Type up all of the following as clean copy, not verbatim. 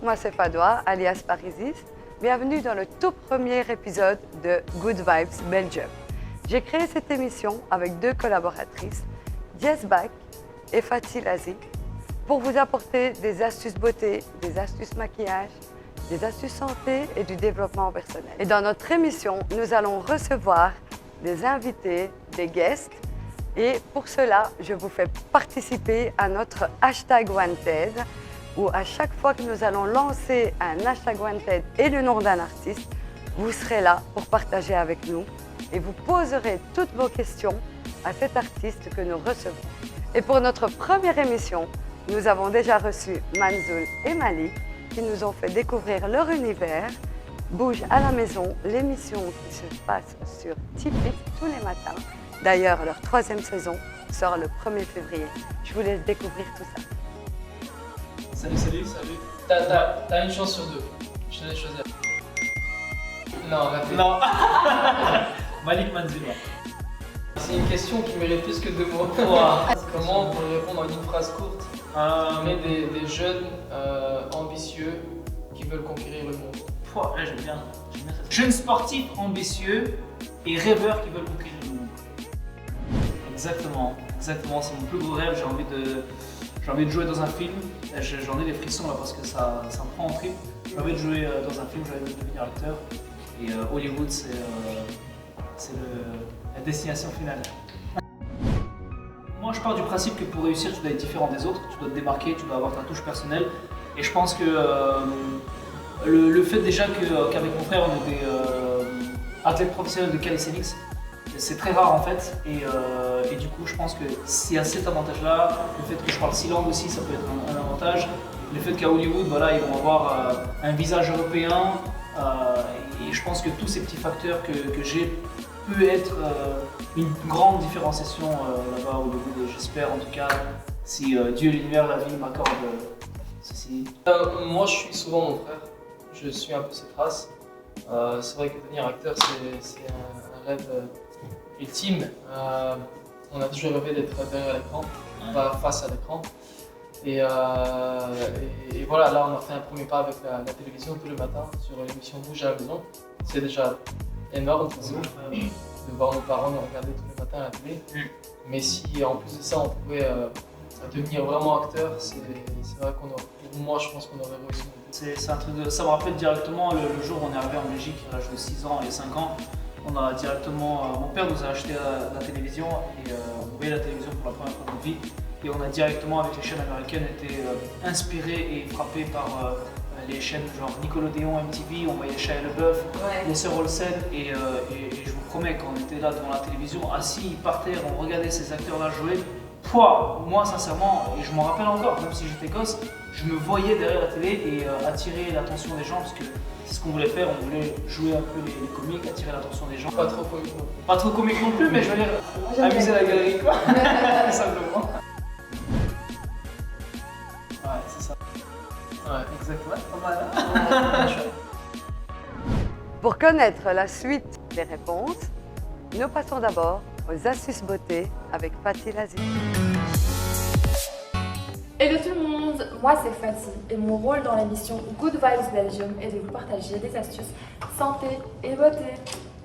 moi c'est Padoa, alias Parisis. Bienvenue dans le tout premier épisode de Good Vibes Belgium. J'ai créé cette émission avec deux collaboratrices, Jess Bach et Fatih Lazi, pour vous apporter des astuces beauté, des astuces maquillage, des astuces santé et du développement personnel. Et dans notre émission, nous allons recevoir des invités, des guests. Et pour cela, je vous fais participer à notre hashtag Wanted, où à chaque fois que nous allons lancer un hashtag Wanted et le nom d'un artiste, vous serez là pour partager avec nous et vous poserez toutes vos questions à cet artiste que nous recevons. Et pour notre première émission, nous avons déjà reçu Manzoul et Malik qui nous ont fait découvrir leur univers. Bouge à la maison, l'émission qui se passe sur Tipeee tous les matins. D'ailleurs, leur troisième saison sort le 1er février. Je vous laisse découvrir tout ça. Salut. T'as une chance sur deux. Je te laisse choisir. Non, raté. Non. Malik Manzoul. C'est une question qui mérite plus que 2 mots. Comment on pourrait répondre en une phrase courte mais des jeunes ambitieux qui veulent conquérir le monde. Ouais, j'aime bien ça. Jeunes sportifs ambitieux et rêveurs qui veulent conquérir le monde. Exactement, c'est mon plus gros rêve. J'ai envie de jouer dans un film. J'en ai des frissons là parce que ça me prend en trip. J'ai envie de jouer dans un film, j'ai envie de devenir acteur. Et Hollywood, c'est la destination finale. Moi, je pars du principe que pour réussir, tu dois être différent des autres, tu dois te démarquer, tu dois avoir ta touche personnelle. Et je pense que le fait déjà qu'avec mon frère, on est des athlètes professionnels de calisthenics, c'est très rare en fait. Et du coup, je pense que s'il y a cet avantage-là, le fait que je parle 6 langues aussi, ça peut être un avantage. Le fait qu'à Hollywood, voilà, ils vont avoir un visage européen. Et je pense que tous ces petits facteurs que j'ai peut être une grande différenciation là-bas au Hollywood. Et j'espère en tout cas, si Dieu, l'univers, la vie m'accorde ceci. Moi, je suis souvent mon frère. Je suis un peu ses traces. C'est vrai que devenir acteur, c'est un rêve ultime. On a toujours rêvé d'être derrière l'écran, pas face à l'écran. Et voilà, là on a fait un premier pas avec la télévision tous les matins sur l'émission Bouge à la maison. C'est déjà énorme de voir nos parents nous regarder tous les matins à la télé. Mais si en plus de ça on pouvait devenir vraiment acteur, c'est vrai moi je pense qu'on aurait réussi. C'est un truc ça me rappelle directement le jour où on est arrivé en Belgique à l'âge de 6 ans et 5 ans. On a directement, mon père nous a acheté la télévision et on voyait la télévision pour la première fois de notre vie. Et on a directement, avec les chaînes américaines, été inspirés et frappés par les chaînes genre Nickelodeon, MTV, on voyait Shia LaBeouf, les sœurs Olsen. Et je vous promets, quand on était là devant la télévision, assis par terre, on regardait ces acteurs-là jouer. Moi, sincèrement, et je m'en rappelle encore, même si j'étais gosse, je me voyais derrière la télé et attirer l'attention des gens parce que c'est ce qu'on voulait faire, on voulait jouer un peu les comiques, attirer l'attention des gens. Pas trop comique non plus. Pas trop comique non plus, mais je veux dire, amuser la galerie quoi, simplement. Ouais, c'est ça. Ouais. Exactement, pas mal. Hein. Pour connaître la suite des réponses, nous passons d'abord aux astuces beauté avec Fatih Lazi. Hello tout le monde, moi c'est Fatih et mon rôle dans l'émission Good Vibes Belgium est de vous partager des astuces santé et beauté.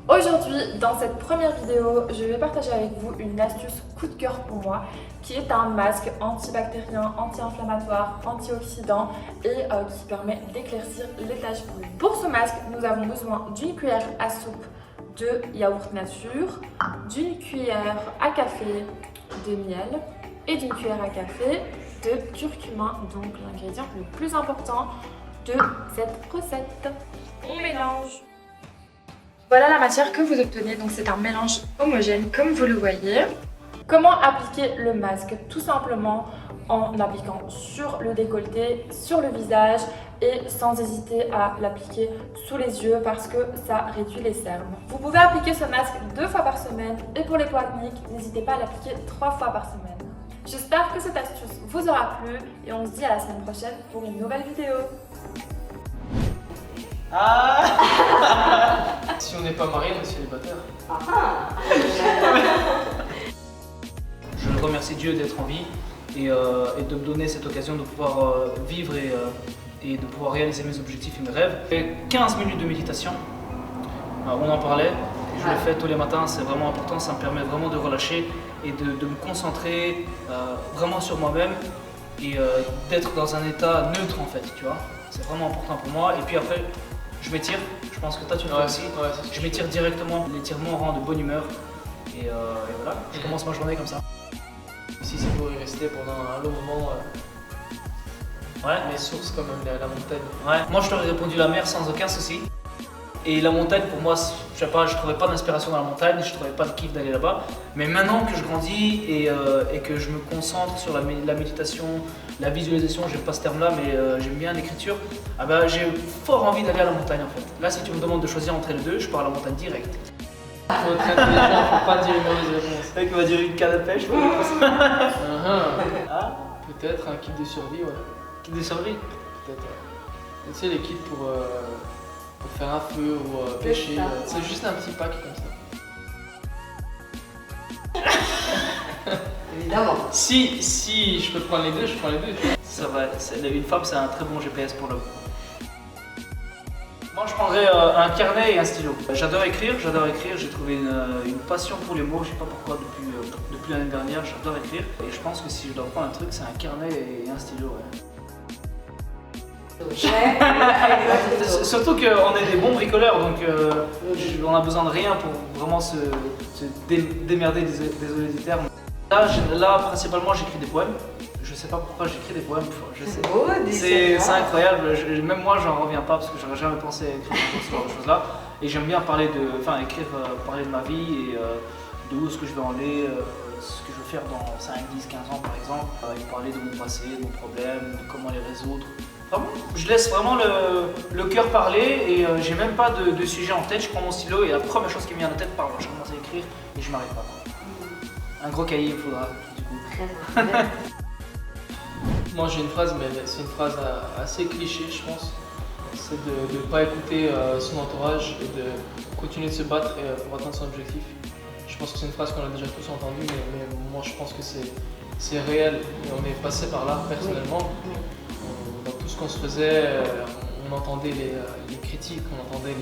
Aujourd'hui, dans cette première vidéo, je vais partager avec vous une astuce coup de cœur pour moi qui est un masque antibactérien, anti-inflammatoire, antioxydant et qui permet d'éclaircir les taches brunes. Pour ce masque, nous avons besoin d'une cuillère à soupe de yaourt nature, d'une cuillère à café de miel et d'une cuillère à café de curcuma, donc l'ingrédient le plus important de cette recette. On mélange. Voilà la matière que vous obtenez, donc c'est un mélange homogène comme vous le voyez. Comment appliquer le masque? Tout simplement en appliquant sur le décolleté, sur le visage et sans hésiter à l'appliquer sous les yeux parce que ça réduit les cernes. Vous pouvez appliquer ce masque 2 fois par semaine et pour les peaux acnéiques, n'hésitez pas à l'appliquer 3 fois par semaine. J'espère que cette astuce vous aura plu et on se dit à la semaine prochaine pour une nouvelle vidéo. Si on n'est pas marié, on est célibataire. Je remercie Dieu d'être en vie et de me donner cette occasion de pouvoir vivre et de pouvoir réaliser mes objectifs et mes rêves. Et 15 minutes de méditation, on en parlait, je le fais tous les matins, c'est vraiment important, ça me permet vraiment de relâcher et de me concentrer vraiment sur moi-même et d'être dans un état neutre en fait, tu vois. C'est vraiment important pour moi. Et puis après, je m'étire, je pense que toi tu le fais aussi. Je m'étire directement, l'étirement rend de bonne humeur et voilà, je commence ma journée comme ça. Si c'est pour y rester pendant un long moment, mes sources comme la montagne. Ouais. Moi je t'aurais répondu la mer sans aucun souci. Et la montagne pour moi, je sais pas, je trouvais pas d'inspiration dans la montagne, je trouvais pas de kiff d'aller là-bas. Mais maintenant que je grandis et que je me concentre sur la méditation, la visualisation, j'aime pas ce terme-là, mais j'aime bien l'écriture, ah bah, j'ai fort envie d'aller à la montagne en fait. Là si tu me demandes de choisir entre les deux, je pars à la montagne direct. Faut traiter les gens, faut pas dire une mauvaise réponse. Le mec va dire une canne à pêche, Peut-être un kit de survie, ouais. Kit de survie. Peut-être, ouais. Tu sais, les kits pour faire un feu ou pêcher, c'est juste un petit pack comme ça. Évidemment. Si je peux prendre les deux, je prends les deux. Ça va, une femme c'est un très bon GPS pour l'homme. Moi je prendrais un carnet et un stylo. J'adore écrire, j'ai trouvé une passion pour les mots, je sais pas pourquoi depuis l'année dernière, j'adore écrire. Et je pense que si je dois prendre un truc, c'est un carnet et un stylo. Ouais. Surtout qu'on est des bons bricoleurs, donc on a besoin de rien pour vraiment se démerder, désolé du terme. Là principalement j'écris des poèmes. Je sais pas pourquoi j'écris des poèmes. C'est incroyable. Même moi j'en reviens pas parce que j'aurais jamais pensé à écrire ce genre de choses-là. Et j'aime bien parler de ma vie et d'où est-ce que je vais en aller, ce que je veux faire dans 5, 10, 15 ans par exemple. Et parler de mon passé, de mes problèmes, de comment les résoudre. Vraiment, je laisse vraiment le cœur parler et j'ai même pas de sujet en tête. Je prends mon stylo et la première chose qui me vient à la tête, je commence à écrire et je m'arrête pas. Un gros cahier il me faudra du coup. Moi j'ai une phrase, mais c'est une phrase assez cliché je pense. C'est de ne pas écouter son entourage et de continuer de se battre pour atteindre son objectif. Je pense que c'est une phrase qu'on a déjà tous entendue, mais moi je pense que c'est réel et on est passé par là personnellement. Dans tout ce qu'on se faisait, on entendait les critiques, on entendait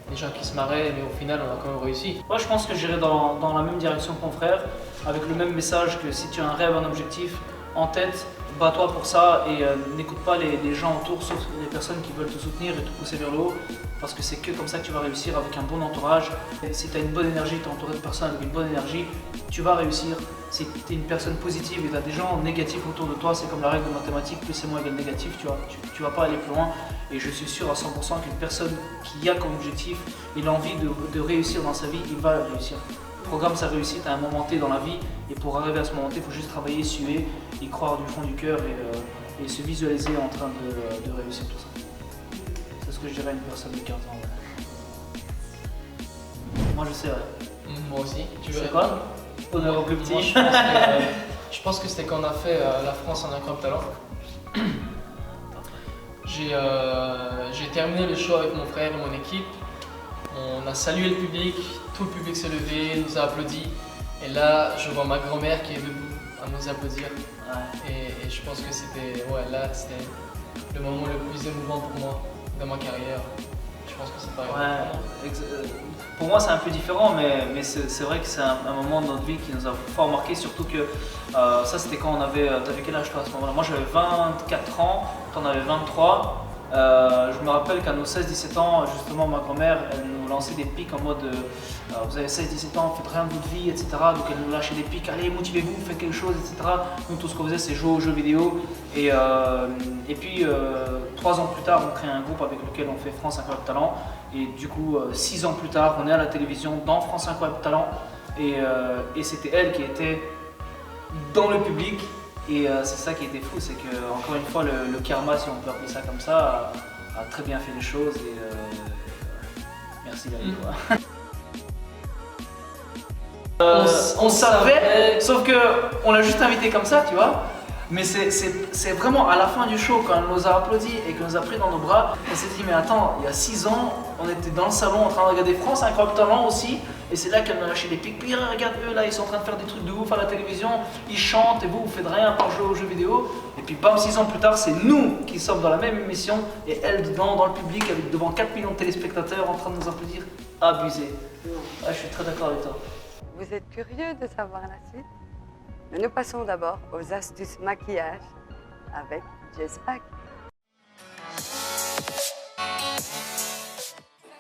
les gens qui se marraient, mais au final on a quand même réussi. Moi je pense que j'irai dans la même direction que mon frère, avec le même message que si tu as un rêve, un objectif en tête, bats-toi pour ça et n'écoute pas les gens autour, sauf les personnes qui veulent te soutenir et te pousser vers le haut, parce que c'est que comme ça que tu vas réussir avec un bon entourage. Et si tu as une bonne énergie, tu es entouré de personnes avec une bonne énergie, tu vas réussir. Si tu es une personne positive et tu as des gens négatifs autour de toi, c'est comme la règle de mathématiques, plus et moins égale négatif, tu vas pas aller plus loin. Et je suis sûr à 100% qu'une personne qui a comme objectif et l'envie de réussir dans sa vie, il va réussir. Programme sa réussite à un moment T dans la vie et pour arriver à ce moment T, il faut juste travailler, suer, y croire du fond du cœur et se visualiser en train de réussir tout ça. C'est ce que je dirais à une personne de 15 ans. Ouais. Moi je sais, ouais. Moi aussi. Tu veux quoi? Honneur au plus petit. Moi, je pense que c'était quand on a fait la France en incroyable talent. J'ai terminé le show avec mon frère et mon équipe. On a salué le public, tout le public s'est levé, nous a applaudi. Et là, je vois ma grand-mère qui est debout à nous applaudir. Ouais. Et je pense que c'était le moment le plus émouvant pour moi dans ma carrière. Je pense que c'est pareil. Ouais. Pour moi, c'est un peu différent, mais c'est vrai que c'est un moment de notre vie qui nous a fort marqué, surtout que ça, c'était quand on avait. T'avais quel âge toi à ce moment-là? Moi, j'avais 24 ans, toi, on avait 23. Je me rappelle qu'à nos 16-17 ans, justement, ma grand-mère, elle nous lançait des pics en mode vous avez 16-17 ans, faites rien de votre vie, etc. Donc elle nous lâchait des pics, allez, motivez-vous, faites quelque chose, etc. Nous, tout ce qu'on faisait, c'est jouer aux jeux vidéo. Et puis, 3 ans plus tard, on crée un groupe avec lequel on fait France Incroyable Talent. Et du coup, 6 ans plus tard, on est à la télévision dans France Incroyable Talent. Et c'était elle qui était dans le public. Et c'est ça qui était fou, c'est que encore une fois le karma, si on peut appeler ça comme ça, a très bien fait les choses et merci David. On savait, sauf que on l'a juste invité comme ça, tu vois. Mais c'est vraiment à la fin du show, quand elle nous a applaudi et qu'elle nous a pris dans nos bras, on s'est dit mais attends, il y a 6 ans, on était dans le salon en train de regarder France Incroyable Talent aussi, et c'est là qu'elle nous a lâché des pics. Puis regarde eux là, ils sont en train de faire des trucs de ouf à la télévision, ils chantent et vous faites rien par jouer aux jeux vidéo. Et puis bam, 6 ans plus tard, c'est nous qui sommes dans la même émission et elle dedans, dans le public, avec devant 4 millions de téléspectateurs en train de nous applaudir. Abusé. Ah, je suis très d'accord avec toi. Vous êtes curieux de savoir la suite? Mais nous passons d'abord aux astuces maquillage avec Jess Back.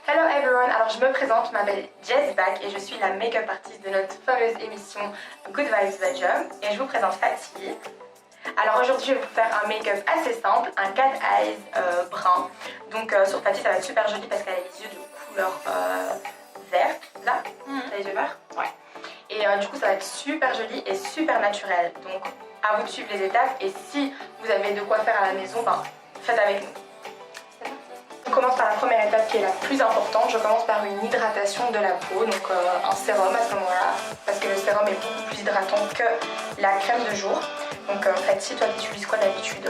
Hello everyone, alors je me présente, je m'appelle Jess Back et je suis la make-up artiste de notre fameuse émission Good Vibes Belgium et je vous présente Fatih. Alors aujourd'hui je vais vous faire un make-up assez simple, un cat eyes brun. Donc sur Fatih ça va être super joli parce qu'elle a les yeux de couleur verte, là, t'as les yeux verts? Ouais. Et du coup ça va être super joli et super naturel. Donc à vous de suivre les étapes et si vous avez de quoi faire à la maison, ben, faites avec nous. On commence par la première étape qui est la plus importante. Je commence par une hydratation de la peau, donc un sérum à ce moment-là, parce que le sérum est beaucoup plus hydratant que la crème de jour. Donc Fatih, toi tu utilises quoi d'habitude?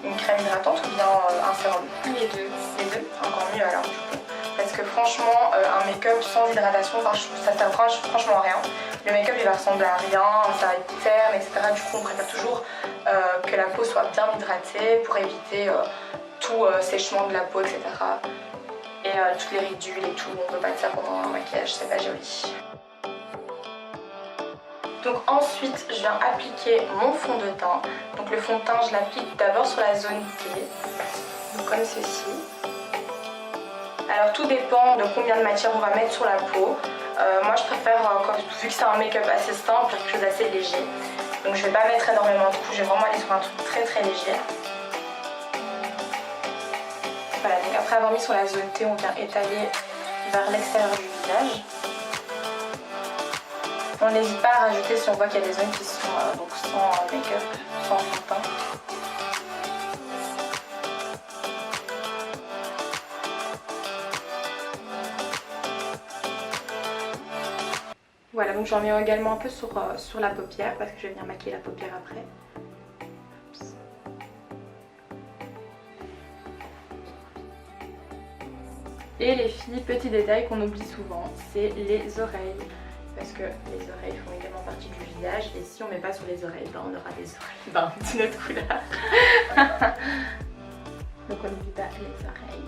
Une crème hydratante ou bien un sérum? Les deux. Les deux? Encore mieux alors du coup. Parce que franchement, un make-up sans hydratation, ça sert franchement à rien. Le make-up il va ressembler à rien, ça va être terne, etc. Du coup on préfère toujours que la peau soit bien hydratée pour éviter tout séchement de la peau, etc. Et toutes les ridules et tout, on peut pas être ça pendant un maquillage, c'est pas joli. Donc ensuite, je viens appliquer mon fond de teint. Donc le fond de teint, je l'applique d'abord sur la zone T, donc comme ceci. Alors tout dépend de combien de matière on va mettre sur la peau. Moi je préfère, vu que c'est un make-up assez simple, quelque chose d'assez léger. Donc je vais pas mettre énormément de coups, je vais vraiment aller sur un truc très très léger. Voilà, donc après avoir mis sur la zone T, on vient étaler vers l'extérieur du visage. On n'hésite pas à rajouter si on voit qu'il y a des zones qui sont donc sans make-up, sans fond de teint. Voilà, donc j'en mets également un peu sur la paupière parce que je vais venir maquiller la paupière après. Et les filles, petit détail qu'on oublie souvent, c'est les oreilles. Parce que les oreilles font également partie du visage et si on met pas sur les oreilles, ben on aura des oreilles d'une autre couleur. Donc on n'oublie pas les oreilles.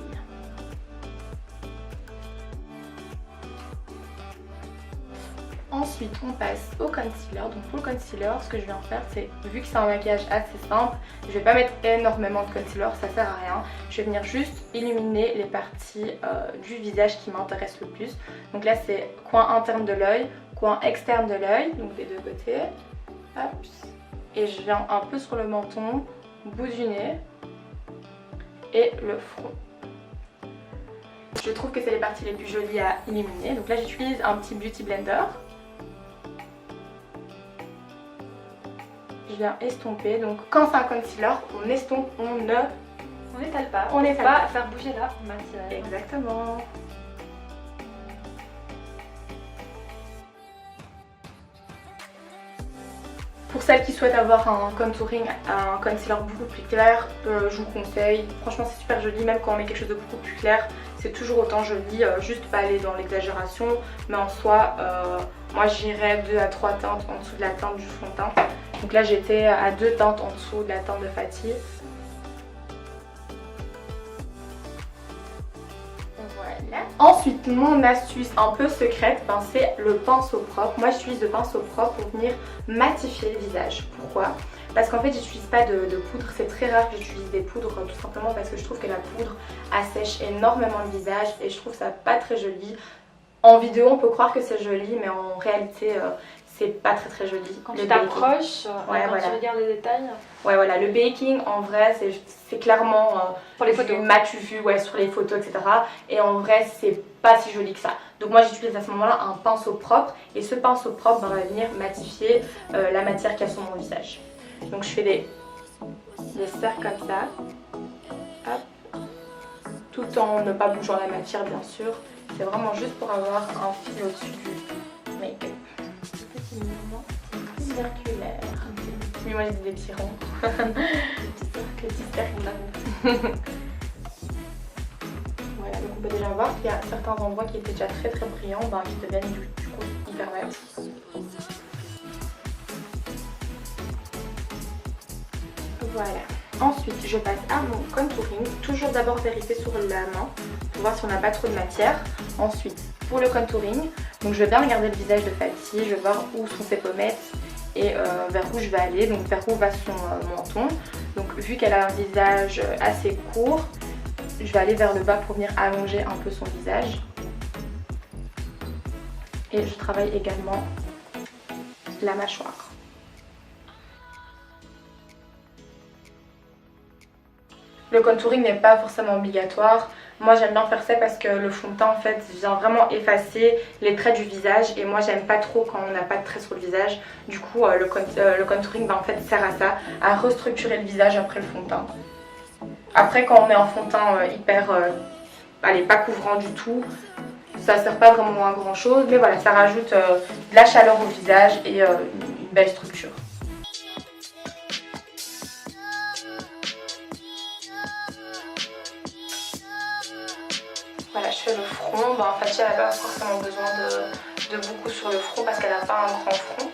Ensuite on passe au concealer. Donc pour le concealer, ce que je viens faire, c'est, vu que c'est un maquillage assez simple, je vais pas mettre énormément de concealer, ça sert à rien. Je vais venir juste illuminer les parties du visage qui m'intéressent le plus. Donc là c'est coin interne de l'œil, coin externe de l'œil, donc des deux côtés. Hop. Et je viens un peu sur le menton, bout du nez et le front. Je trouve que c'est les parties les plus jolies à illuminer. Donc là j'utilise un petit beauty blender. Je viens estomper. Donc quand c'est un concealer, on estompe, on n'étale pas. On n'étale pas. Faire bouger la matière. Exactement. Pour celles qui souhaitent avoir un contouring, un concealer beaucoup plus clair, je vous conseille. Franchement c'est super joli, même quand on met quelque chose de beaucoup plus clair, c'est toujours autant joli, juste pas aller dans l'exagération. Mais en soi, moi j'irais 2 à 3 teintes en dessous de la teinte du fond de teint. Donc là j'étais à 2 teintes en dessous de la teinte de Fatih. Voilà. Ensuite, mon astuce un peu secrète, ben, c'est le pinceau propre. Moi j'utilise le pinceau propre pour venir matifier le visage. Pourquoi? Parce qu'en fait j'utilise pas de poudre, c'est très rare que j'utilise des poudres, tout simplement parce que je trouve que la poudre assèche énormément le visage et je trouve ça pas très joli. En vidéo on peut croire que c'est joli mais en réalité c'est pas très joli. Quand tu t'approches, ouais, quand voilà. tu regardes les détails. Ouais voilà, le baking en vrai c'est clairement Pour les photos. m'as-tu vu ouais, sur les photos etc. Et en vrai c'est pas si joli que ça. Donc moi j'utilise à ce moment là un pinceau propre et ce pinceau propre va venir matifier la matière qu'il y a sur mon visage. Donc je fais des cercles comme ça. Hop. Tout en ne pas bougeant la matière bien sûr. C'est vraiment juste pour avoir un fil au-dessus du make-up. Petit mouvement circulaire. Petit moi j'ai dit des petits ronds. Des petits cercles. Voilà, donc on peut déjà voir qu'il y a certains endroits qui étaient déjà très brillants, qui deviennent du coup hyper verts. Voilà. Ensuite, je passe à mon contouring. Toujours d'abord vérifier sur la main pour voir si on n'a pas trop de matière. Ensuite, pour le contouring, donc je vais bien regarder le visage de Fatih, je vais voir où sont ses pommettes et vers où je vais aller, donc vers où va son menton. Donc vu qu'elle a un visage assez court, je vais aller vers le bas pour venir allonger un peu son visage. Et je travaille également la mâchoire. Le contouring n'est pas forcément obligatoire. Moi j'aime bien faire ça parce que le fond de teint en fait vient vraiment effacer les traits du visage et moi j'aime pas trop quand on n'a pas de traits sur le visage. Du coup le contouring en fait sert à ça, à restructurer le visage après le fond de teint. Après quand on met un fond de teint pas couvrant du tout, ça sert pas vraiment à grand chose, mais voilà, ça rajoute de la chaleur au visage et une belle structure. Voilà, je fais le front. Fatih elle n'a pas forcément besoin de beaucoup sur le front parce qu'elle n'a pas un grand front.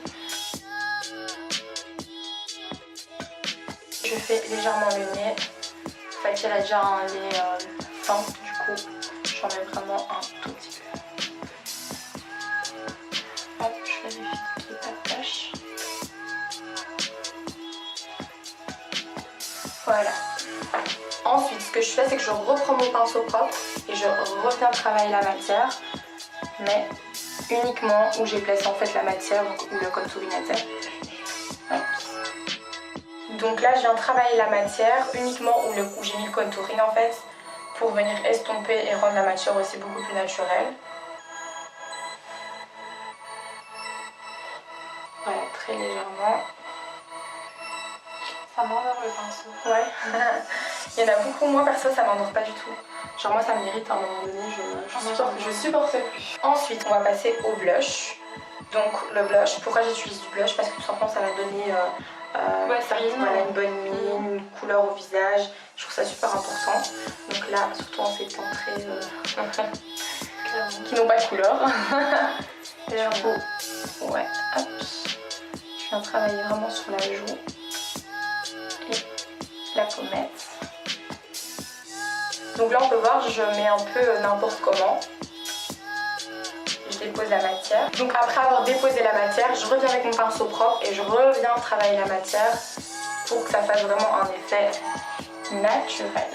Je fais légèrement le nez. Fatih elle a déjà un nez fin, du coup j'en mets vraiment un tout petit peu. Hop, je vérifie qu'il n'y ait pas de tache. Voilà. Ensuite, ce que je fais, c'est que je reprends mon pinceau propre et je reviens travailler la matière, mais uniquement où j'ai placé en fait la matière, donc où le contouring était. Donc là, je viens travailler la matière uniquement où j'ai mis le contouring en fait, pour venir estomper et rendre la matière aussi beaucoup plus naturelle. Voilà, très légèrement. Ça m'endort le pinceau. Ouais. Il y en a beaucoup, moi perso ça m'endort pas du tout. Genre moi ça m'irrite à un moment donné, je supporte plus. Ensuite on va passer au blush. Donc le blush, pourquoi j'utilise du blush? Parce que tout simplement ça va donner une bonne mine, une couleur au visage. Je trouve ça super important. Donc là, surtout en ces temps très qui n'ont pas de couleur. Et du coup, ouais, hop. Je viens travailler vraiment sur la joue et la pommette. Donc là on peut voir, je mets un peu n'importe comment. Je dépose la matière. Donc après avoir déposé la matière, je reviens avec mon pinceau propre et je reviens travailler la matière pour que ça fasse vraiment un effet naturel.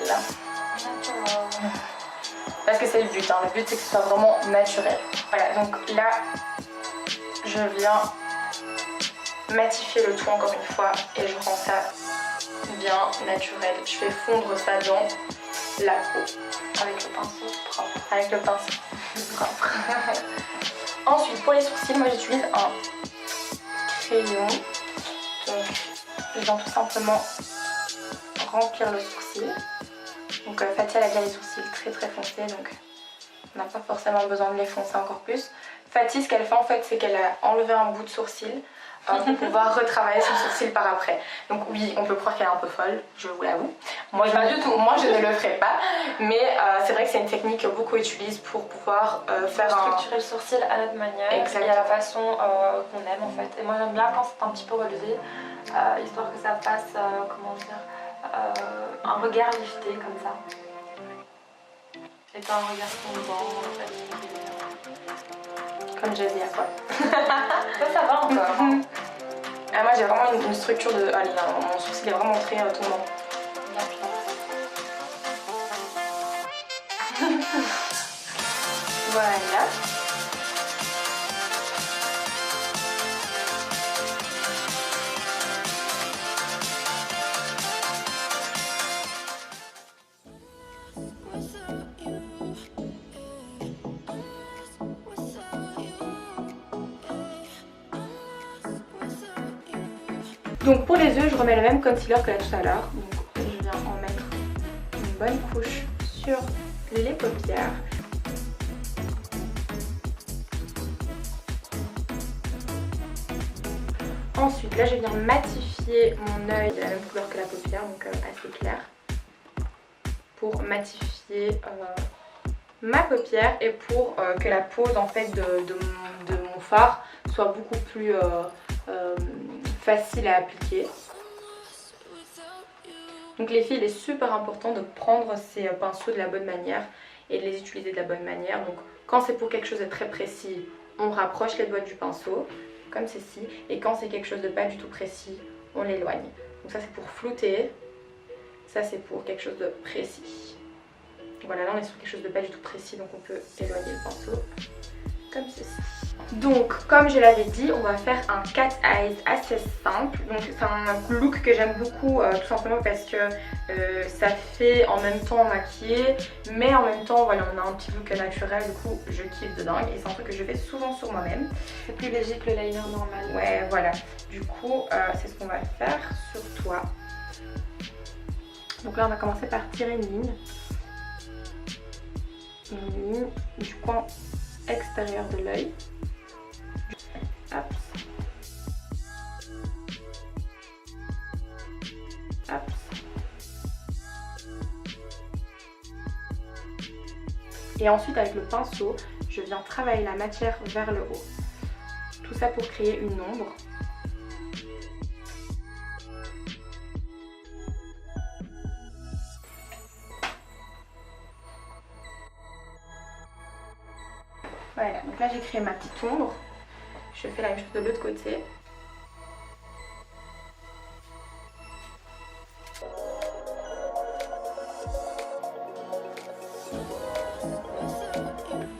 Parce que c'est le but, le but c'est que ce soit vraiment naturel. Voilà, donc là je viens matifier le tout encore une fois et je rends ça bien naturel. Je fais fondre ça dans la peau avec le pinceau propre. Avec le pinceau propre. Ensuite pour les sourcils, moi j'utilise un crayon. Donc je viens tout simplement remplir le sourcil. Donc Fatih elle a déjà les sourcils très foncés, donc on n'a pas forcément besoin de les foncer encore plus. Fatih ce qu'elle fait en fait c'est qu'elle a enlevé un bout de sourcil pour pouvoir retravailler son sourcil par après. Donc oui, on peut croire qu'elle est un peu folle, je vous l'avoue. Moi, pas du tout. Moi je ne le ferai pas, mais c'est vrai que c'est une technique que beaucoup utilisent pour pouvoir structurer le sourcil à notre manière. Exactement. Et à la façon qu'on aime en fait. Et moi j'aime bien quand c'est un petit peu relevé, histoire que ça fasse, comment dire, un regard lifté comme ça. Et pas un regard tombant, comme j'ai dit à quoi. Ça va encore. Moi j'ai vraiment une structure de... Allez, mon sourcil est vraiment très tombant. Voilà. Donc pour les yeux, je remets le même concealer que tout à l'heure. Donc je viens en mettre une bonne couche sur les paupières. Ensuite, là je viens matifier mon œil de la même couleur que la paupière, donc assez clair, pour matifier ma paupière et pour que la pose en fait de mon fard soit beaucoup plus facile à appliquer. Donc les filles, il est super important de prendre ces pinceaux de la bonne manière et de les utiliser de la bonne manière. Donc quand c'est pour quelque chose de très précis, on rapproche les doigts du pinceau, comme ceci. Et quand c'est quelque chose de pas du tout précis, on l'éloigne. Donc ça c'est pour flouter, ça c'est pour quelque chose de précis. Voilà, là on est sur quelque chose de pas du tout précis, donc on peut éloigner le pinceau, comme ceci. Donc comme je l'avais dit, on va faire un cat eyes assez simple. Donc c'est un look que j'aime beaucoup tout simplement parce que ça fait en même temps maquillé, mais en même temps voilà, on a un petit look naturel, du coup je kiffe de dingue et c'est un truc que je fais souvent sur moi-même. C'est plus léger que le liner normal. Ouais voilà, du coup c'est ce qu'on va faire sur toi. Donc là on va commencer par tirer une ligne du coin extérieur de l'œil. Hop. Hop. Et ensuite avec le pinceau, je viens travailler la matière vers le haut. Tout ça pour créer une ombre. Voilà, donc là j'ai créé ma petite ombre. Je fais la même chose de l'autre côté.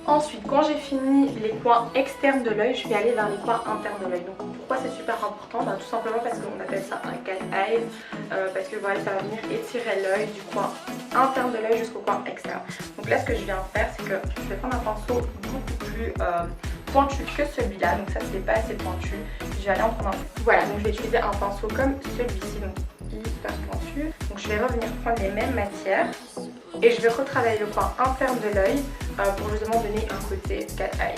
Ensuite, quand j'ai fini les coins externes de l'œil, je vais aller vers les coins internes de l'œil. Donc pourquoi c'est super important? Tout simplement parce qu'on appelle ça un cat eye, parce que voilà, ça va venir étirer l'œil du coin interne de l'œil jusqu'au coin externe. Donc là, ce que je viens faire, c'est que je vais prendre un pinceau beaucoup plus pointu que celui-là. Donc ça, c'est pas assez pointu. Je vais aller en prendre un. Voilà, donc je vais utiliser un pinceau comme celui-ci, donc hyper pointu. Donc je vais revenir prendre les mêmes matières et je vais retravailler le coin interne de l'œil pour justement donner un côté cat eye.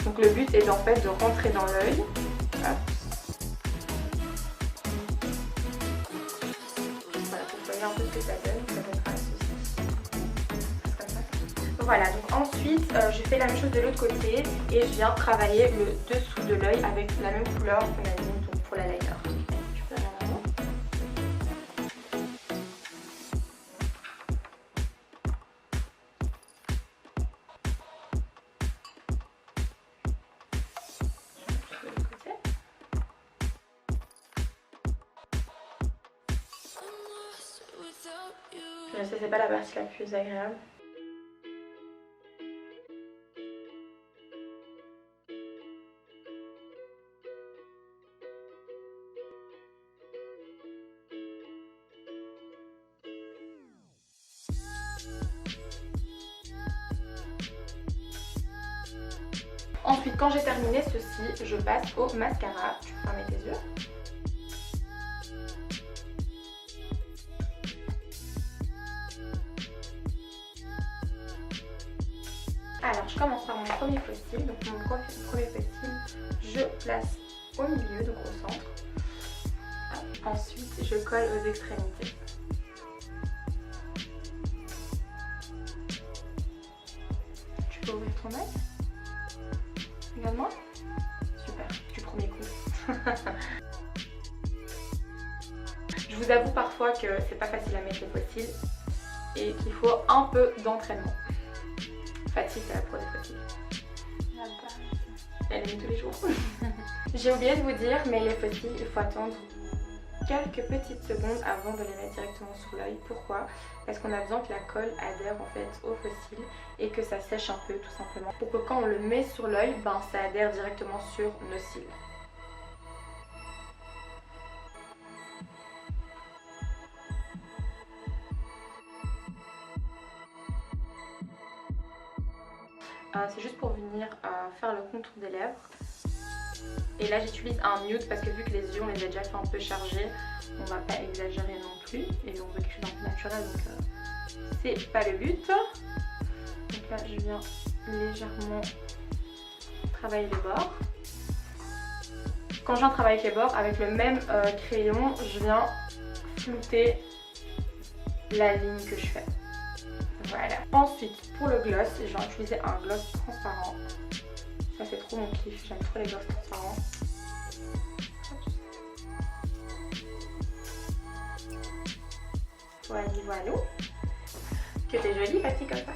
Donc le but est en fait de rentrer dans l'œil. Voilà, pour voyez un peu ce que ça donne, ça donnera ceci. Comme ça. Voilà, donc ensuite je fais la même chose de l'autre côté et je viens travailler le dessous de l'œil avec la même couleur qu'on a mis donc pour la liner. Je sais, c'est pas la partie la plus agréable. Ensuite, quand j'ai terminé ceci, je passe au mascara. Tu peux fermer tes yeux. Alors, je commence par mon premier faux cil. Donc, mon premier faux cil, je place au milieu, donc au centre. Ensuite, je colle aux extrémités. Tu peux ouvrir ton œil également. Super, du premier coup. Je vous avoue parfois que c'est pas facile à mettre les faux cils et qu'il faut un peu d'entraînement. Fatih, c'est la pro des faux cils. Elle les met tous les jours. J'ai oublié de vous dire, mais les faux cils, il faut attendre quelques petites secondes avant de les mettre directement sur l'œil. Pourquoi? Parce qu'on a besoin que la colle adhère en fait au faux cil et que ça sèche un peu tout simplement. Pour que quand on le met sur l'œil, ben, ça adhère directement sur nos cils. C'est juste pour venir faire le contour des lèvres. Et là j'utilise un nude parce que vu que les yeux on les a déjà fait un peu chargés, on va pas exagérer non plus. Et on veut quelque chose d'un peu naturel, donc c'est pas le but. Donc là je viens légèrement travailler les bords. quand je viens travailler avec les bords, avec le même crayon, je viens flouter la ligne que je fais. Voilà. Ensuite, pour le gloss, je vais utiliser un gloss transparent. Ça c'est trop mon kiff, j'aime trop les gloss transparents. Voilà. Que t'es jolie, Fatih, comme ça.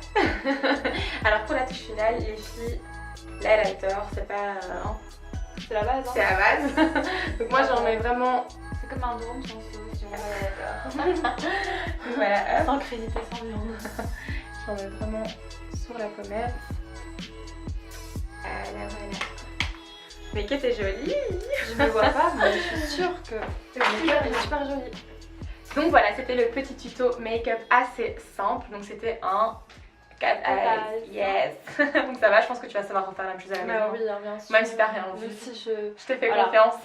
Alors pour la touche finale, les filles, l'highlighter, c'est pas... C'est la base, hein. c'est la base. Donc moi j'en mets vraiment... C'est comme un drone sans sauce, si on met d'accord. Donc voilà, hop. Sans crédité, sans viande. J'en mets vraiment sur la pommette. Voilà. Mais que t'es jolie. Je ne le vois pas, mais je suis sûre que Le make-up est super joli. Donc voilà, c'était le petit tuto make-up assez simple. Donc c'était un 4 eyes. Yes. Donc ça va, je pense que tu vas savoir refaire la même chose à la maison. oui, bien sûr. Même si t'as rien vu. Même si je Je te fais Voilà. confiance.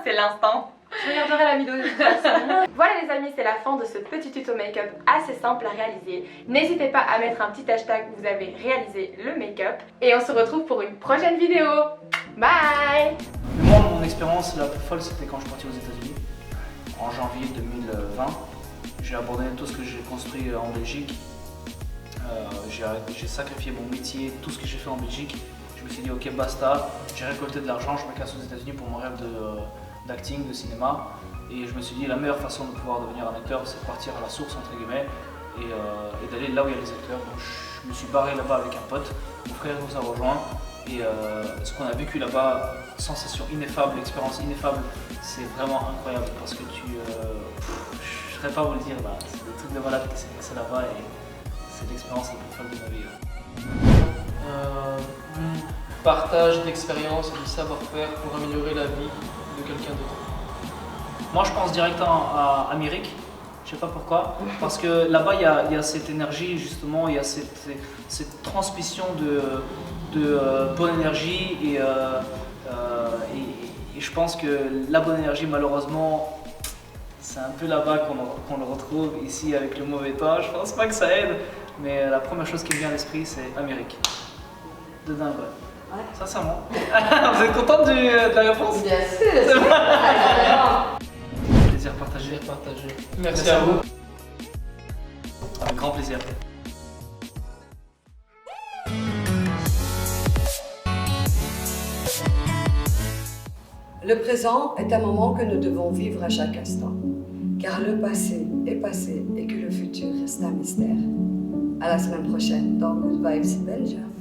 C'est l'instant. regarderai la vidéo de toute façon. Voilà les amis, c'est la fin de ce petit tuto make-up assez simple à réaliser. N'hésitez pas à mettre un petit hashtag où vous avez réalisé le make-up. Et on se retrouve pour une prochaine vidéo. Bye. Moi, mon expérience la plus folle, c'était quand je suis parti aux États-Unis en janvier 2020. J'ai abandonné tout ce que j'ai construit en Belgique. J'ai sacrifié mon métier, tout ce que j'ai fait en Belgique. Je me suis dit ok basta, j'ai récolté de l'argent, je me casse aux États-Unis pour mon rêve d'acting, de cinéma. Et je me suis dit la meilleure façon de pouvoir devenir un acteur, c'est de partir à la source entre guillemets et d'aller là où il y a les acteurs. Donc je me suis barré là-bas avec un pote, mon frère nous a rejoint. Et ce qu'on a vécu là-bas, sensation ineffable, expérience ineffable, c'est vraiment incroyable parce que je ne saurais pas vous le dire là, c'est des trucs de malade qui s'est passé là-bas et c'est l'expérience la plus folle de ma vie. Partage d'expérience et de savoir-faire pour améliorer la vie de quelqu'un d'autre. Moi je pense directement à Amérique, je sais pas pourquoi, parce que là-bas il y a cette énergie justement, il y a cette transmission de bonne énergie et je pense que la bonne énergie malheureusement c'est un peu là-bas qu'on le retrouve. Ici avec le mauvais temps, je pense pas que ça aide, mais la première chose qui me vient à l'esprit c'est Amérique. De dingue, ouais. Sincèrement. Vous êtes contente de la réponse? Bien sûr. Plaisir partagé. Merci à vous. Avec grand plaisir. Le présent est un moment que nous devons vivre à chaque instant, car le passé est passé et que le futur reste un mystère. À la semaine prochaine dans Good Vibes Belgium.